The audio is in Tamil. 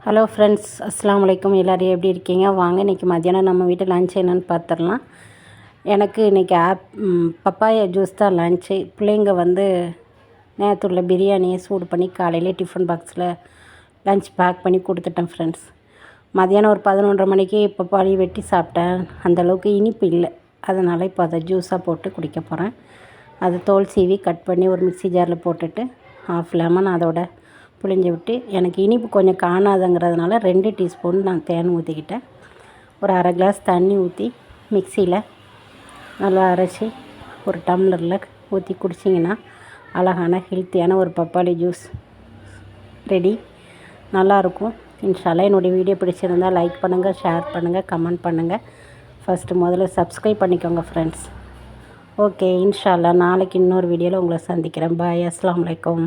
ஹலோ ஃப்ரெண்ட்ஸ், அஸ்ஸலாமு அலைக்கும். எல்லோரும் எப்படி இருக்கீங்க? வாங்க இன்றைக்கி மத்தியானம் நம்ம வீட்டில் லன்ச் என்னென்னு பார்த்துடலாம். எனக்கு இன்றைக்கி பப்பாயா ஜூஸ் தான் லன்ச்சு. பிள்ளைங்க நேற்றுள்ள பிரியாணியை சூடு பண்ணி காலையில் டிஃபன் பாக்ஸில் லன்ச் பேக் பண்ணி கொடுத்துட்டேன் ஃப்ரெண்ட்ஸ். மதியானம் ஒரு 11:30 மணிக்கு பப்பாளி வெட்டி சாப்பிட்டேன். அந்தளவுக்கு இனிப்பு இல்லை, அதனால் இப்போ அதை ஜூஸாக போட்டு குடிக்க போகிறேன். அது தோல் சீவி கட் பண்ணி ஒரு மிக்ஸி ஜாரில் போட்டுட்டு ½ லெமன் அதோட புழிஞ்சு விட்டு, எனக்கு இனிப்பு கொஞ்சம் காணாதுங்கிறதுனால 2 டீஸ்பூன் நான் தேன் ஊற்றிக்கிட்டேன். ஒரு அரை கிளாஸ் தண்ணி ஊற்றி மிக்சியில் நல்லா அரைச்சி ஒரு டம்ளரில் ஊற்றி குடிச்சிங்கன்னா அழகான ஹெல்த்தியான ஒரு பப்பாளி ஜூஸ் ரெடி. நல்லாயிருக்கும். இன்ஷால்லா என்னுடைய வீடியோ பிடிச்சிருந்தால் லைக் பண்ணுங்கள், ஷேர் பண்ணுங்கள், கமெண்ட் பண்ணுங்கள். முதல்ல சப்ஸ்கிரைப் பண்ணிக்கோங்க ஃப்ரெண்ட்ஸ். ஓகே, இன்ஷால்லா நாளைக்கு இன்னொரு வீடியோவில் உங்களை சந்திக்கிறேன். பாய். அஸ்ஸலாமு அலைக்கும்.